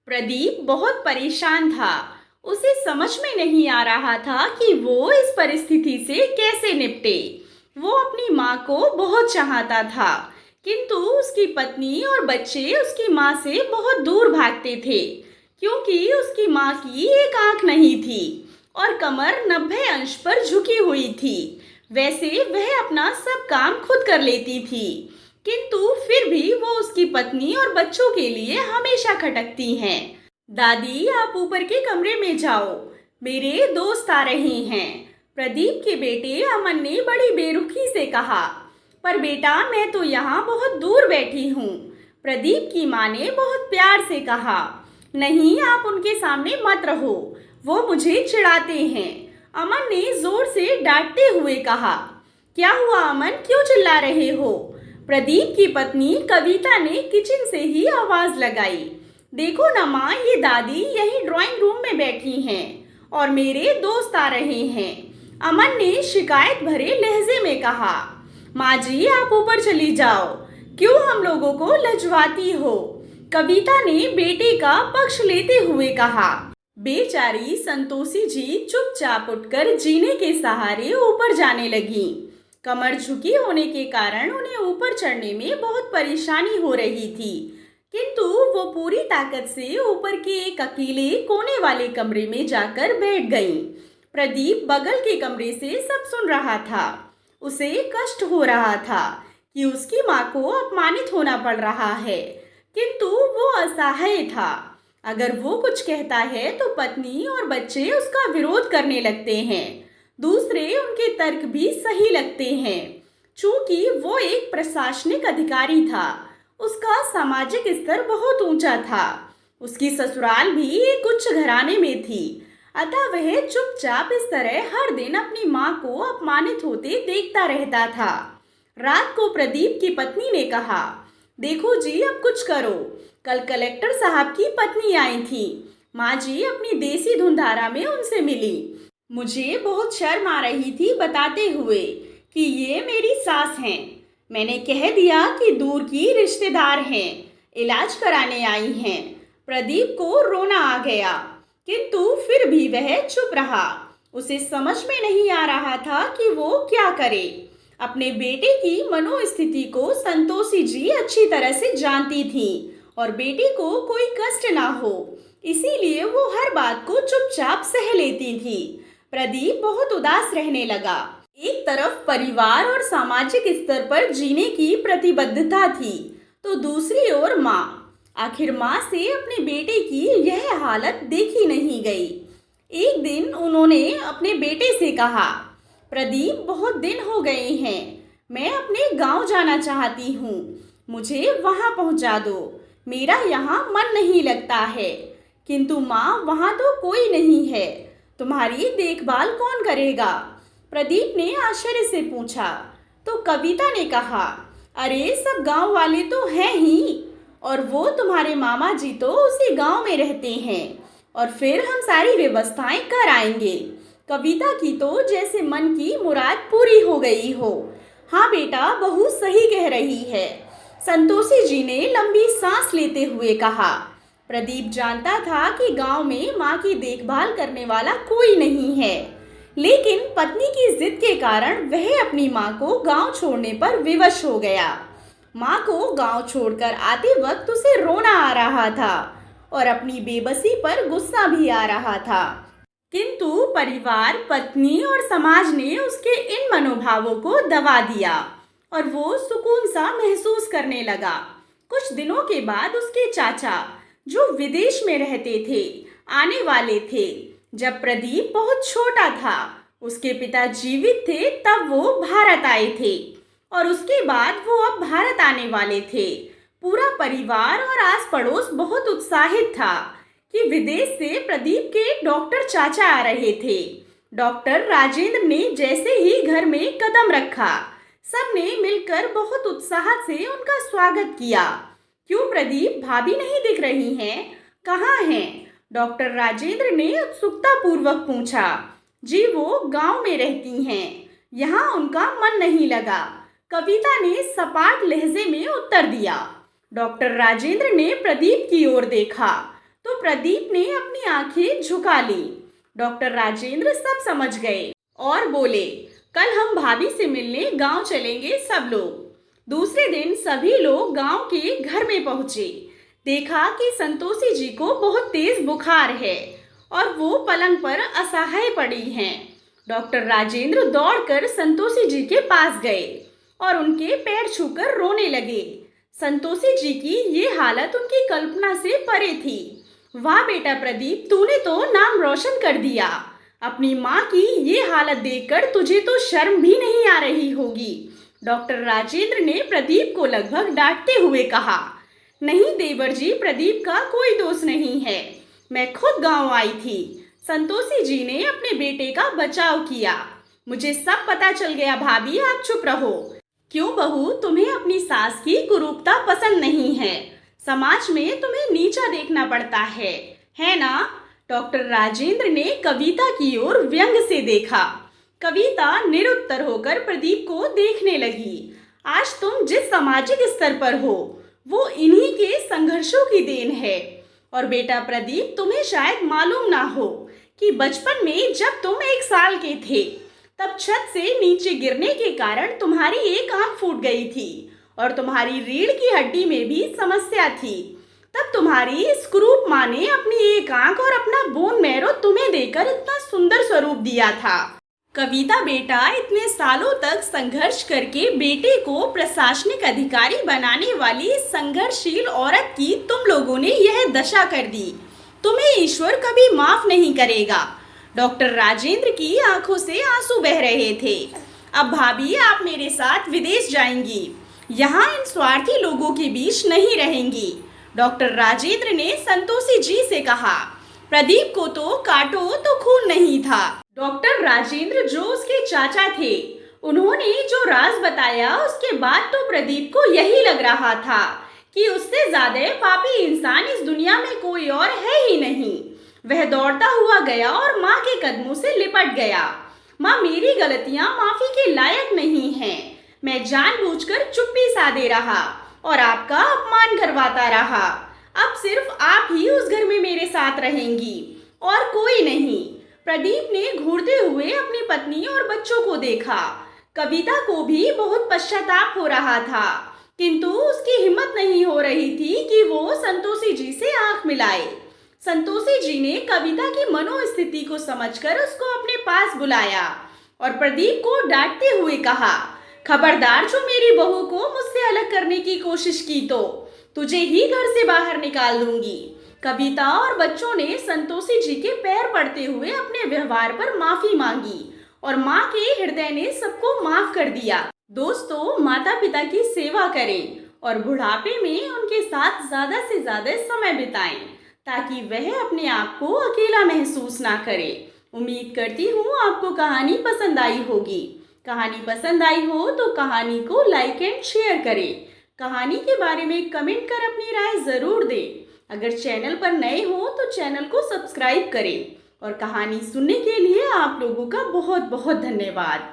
प्रदीप बहुत परेशान था। उसे समझ में नहीं आ रहा था कि वो इस परिस्थिति से कैसे निपटे। वो अपनी माँ को बहुत चाहता था, किंतु उसकी पत्नी और बच्चे उसकी माँ से बहुत दूर भागते थे, क्योंकि उसकी माँ की एक आंख नहीं थी और कमर 90 अंश पर झुकी हुई थी। वैसे वह अपना सब काम खुद कर लेती थी, किंतु फिर भी वो उसकी पत्नी और बच्चों के लिए हमेशा खटकती हैं। दादी, आप ऊपर के कमरे में जाओ, मेरे दोस्त आ रहे हैं। प्रदीप के बेटे अमन ने बड़ी बेरुखी से कहा। पर बेटा, मैं तो यहाँ बहुत दूर बैठी हूँ। प्रदीप की माँ ने बहुत प्यार से कहा। नहीं, आप उनके सामने मत रहो, वो मुझे चिढ़ाते हैं। अमन ने जोर से डांटते हुए कहा। क्या हुआ अमन, क्यों चिल्ला रहे हो? प्रदीप की पत्नी कविता ने किचन से ही आवाज लगाई। देखो ना माँ, ये दादी यही ड्राइंग रूम में बैठी हैं और मेरे दोस्त आ रहे हैं। अमन ने शिकायत भरे लहजे में कहा। माँ जी, आप ऊपर चली जाओ, क्यों हम लोगों को लजवाती हो? कविता ने बेटे का पक्ष लेते हुए कहा। बेचारी संतोषी जी चुपचाप उठकर जीने के सहारे ऊपर जाने लगी। कमर झुकी होने के कारण उन्हें ऊपर चढ़ने में बहुत परेशानी हो रही थी, किंतु वो पूरी ताकत से ऊपर के एक अकेले कोने वाले कमरे में जाकर बैठ गईं। प्रदीप बगल के कमरे से सब सुन रहा था। उसे कष्ट हो रहा था कि उसकी माँ को अपमानित होना पड़ रहा है, किंतु वो असहाय था। अगर वो कुछ कहता है तो पत्नी और बच्चे उसका विरोध करने लगते हैं। दूसरे उनके तर्क भी सही लगते हैं। चूंकि वो एक प्रशासनिक अधिकारी था, उसका सामाजिक स्तर बहुत ऊंचा था। उसकी ससुराल भी एक उच्च घराने में थी, अतः वह चुपचाप इस तरह हर दिन अपनी माँ को अपमानित होते देखता रहता था। रात को प्रदीप की पत्नी ने कहा, देखो जी, अब कुछ करो। कल कलेक्टर साहब की पत्नी आई थी। माँ जी अपनी देसी धुंधारा में उनसे मिली। मुझे बहुत शर्म आ रही थी बताते हुए कि ये मेरी सास हैं। मैंने कह दिया कि दूर की रिश्तेदार हैं, इलाज कराने आई हैं। प्रदीप को रोना आ गया, किंतु फिर भी वह चुप रहा। उसे समझ में नहीं आ रहा था कि वो क्या करे। अपने बेटे की मनोस्थिति को संतोषी जी अच्छी तरह से जानती थी और बेटे को कोई कष्ट ना हो, इसीलिए वो हर बात को चुपचाप सह लेती थी। प्रदीप बहुत उदास रहने लगा। एक तरफ परिवार और सामाजिक स्तर पर जीने की प्रतिबद्धता थी, तो दूसरी ओर माँ। आखिर माँ से अपने बेटे की यह हालत देखी नहीं गई। एक दिन उन्होंने अपने बेटे से कहा, प्रदीप, बहुत दिन हो गए हैं, मैं अपने गांव जाना चाहती हूँ, मुझे वहाँ पहुँचा दो। मेरा यहाँ मन नहीं लगता है। किंतु माँ, वहाँ तो कोई नहीं है, तुम्हारी देखभाल कौन करेगा? प्रदीप ने आश्चर्य से पूछा। तो कविता ने कहा, अरे सब गांव वाले तो हैं ही, और वो तुम्हारे मामा जी तो उसी गांव में रहते हैं, और फिर हम सारी व्यवस्थाएं कर आएंगे। कविता की तो जैसे मन की मुराद पूरी हो गई हो। हाँ बेटा, बहू सही कह रही है, संतोषी जी ने लंबी सांस लेते हुए कहा। प्रदीप जानता था कि गांव में माँ की देखभाल करने वाला कोई नहीं है, लेकिन पत्नी की जिद के कारण वह अपनी माँ को गांव छोड़ने पर विवश हो गया। माँ को गांव छोड़कर आते वक्त उसे रोना आ रहा था और अपनी बेबसी पर गुस्सा भी आ रहा था, किंतु परिवार, पत्नी और समाज ने उसके इन मनोभावों को दबा दिया और वो सुकून सा महसूस करने लगा। कुछ दिनों के बाद उसके चाचा, जो विदेश में रहते थे, आने वाले थे। जब प्रदीप बहुत छोटा था, उसके पिता जीवित थे, तब वो भारत आए थे और उसके बाद वो अब भारत आने वाले थे। पूरा परिवार और आस पड़ोस बहुत उत्साहित था कि विदेश से प्रदीप के डॉक्टर चाचा आ रहे थे। डॉक्टर राजेंद्र ने जैसे ही घर में कदम रखा, सबने मिलकर बहुत उत्साह से उनका स्वागत किया। क्यों प्रदीप, भाभी नहीं दिख रही हैं? कहाँ हैं? डॉक्टर राजेंद्र ने उत्सुकता पूर्वक पूछा। जी, वो गांव में रहती हैं, यहाँ उनका मन नहीं लगा, कविता ने सपाट लहजे में उत्तर दिया। डॉक्टर राजेंद्र ने प्रदीप की ओर देखा तो प्रदीप ने अपनी आंखें झुका ली। डॉक्टर राजेंद्र सब समझ गए और बोले, कल हम भाभी से मिलने गांव चलेंगे सब लोग। दूसरे दिन सभी लोग गांव के घर में पहुंचे। देखा कि संतोषी जी को बहुत तेज बुखार है और वो पलंग पर असहाय पड़ी हैं। डॉक्टर राजेंद्र दौड़कर संतोषी जी के पास गए और उनके पैर छूकर रोने लगे। संतोषी जी की ये हालत उनकी कल्पना से परे थी। वाह बेटा प्रदीप, तूने तो नाम रोशन कर दिया। अपनी माँ की ये हालत देखकर तुझे तो शर्म भी नहीं आ रही होगी। डॉक्टर राजेंद्र ने प्रदीप को लगभग डांटते हुए कहा, नहीं देवर जी, प्रदीप का कोई दोष नहीं है। मैं खुद गांव आई थी। संतोषी जी ने अपने बेटे का बचाव किया। मुझे सब पता चल गया। भाभी आप चुप रहो। क्यों बहू, तुम्हें अपनी सास की कुरूपता पसंद नहीं है? समाज में तुम्हें नीचा देखना पड़ता है ना? डॉक्टर राजेंद्र ने कविता की ओर व्यंग से देखा। कविता निरुत्तर होकर प्रदीप को देखने लगी। आज तुम जिस सामाजिक स्तर पर हो वो इन्हीं के संघर्षों की देन है। और बेटा प्रदीप, तुम्हें शायद मालूम ना हो कि बचपन में जब तुम 1 साल के थे तब छत से नीचे गिरने के कारण तुम्हारी एक आंख फूट गई थी और तुम्हारी रीढ़ की हड्डी में भी समस्या थी। तब तुम्हारी स्क्रूप माँ ने अपनी एक आंख और अपना बोन मैरो तुम्हें देकर इतना सुंदर स्वरूप दिया था। कविता बेटा, इतने सालों तक संघर्ष करके बेटे को प्रशासनिक अधिकारी बनाने वाली संघर्षशील औरत की तुम लोगों ने यह दशा कर दी। तुम्हें ईश्वर कभी माफ नहीं करेगा। डॉक्टर राजेंद्र की आंखों से आंसू बह रहे थे। अब भाभी आप मेरे साथ विदेश जाएंगी, यहाँ इन स्वार्थी लोगों के बीच नहीं रहेंगी। डॉक्टर राजेंद्र ने संतोषी जी से कहा, प्रदीप को तो काटो तो खून नहीं था। डॉक्टर राजेंद्र जो उसके चाचा थे, उन्होंने जो राज बताया उसके बाद तो प्रदीप को यही लग रहा था कि उससे ज्यादा पापी इंसान इस दुनिया में कोई और है ही नहीं। वह दौड़ता हुआ गया और माँ के कदमों से लिपट गया। माँ, मेरी गलतियाँ माफी के लायक नहीं हैं। मैं जानबूझकर चुप्पी साधे रहा और आपका अपमान करवाता रहा। अब सिर्फ आप ही उस घर में मेरे साथ रहेंगी और कोई नहीं। प्रदीप ने घूरते हुए अपनी पत्नी और बच्चों को देखा। कविता को भी बहुत पश्चाताप हो रहा था, किंतु उसकी हिम्मत नहीं हो रही थी कि वो संतोषी जी से आंख मिलाए। संतोषी जी ने कविता की मनोस्थिति को समझकर उसको अपने पास बुलाया और प्रदीप को डांटते हुए कहा, खबरदार, जो मेरी बहू को मुझसे अलग करने की कोशिश की तो तुझे ही घर से बाहर निकाल दूंगी। कविता और बच्चों ने संतोषी जी के पैर पड़ते हुए अपने व्यवहार पर माफी मांगी और माँ के हृदय ने सबको माफ कर दिया। दोस्तों, माता पिता की सेवा करें और बुढ़ापे में उनके साथ ज्यादा से ज्यादा समय बिताएं ताकि वह अपने आप को अकेला महसूस ना करे। उम्मीद करती हूँ आपको कहानी पसंद आई होगी। कहानी पसंद आई हो तो कहानी को लाइक एंड शेयर करें। कहानी के बारे में कमेंट कर अपनी राय जरूर दें। अगर चैनल पर नए हो तो चैनल को सब्सक्राइब करें और कहानी सुनने के लिए आप लोगों का बहुत बहुत धन्यवाद।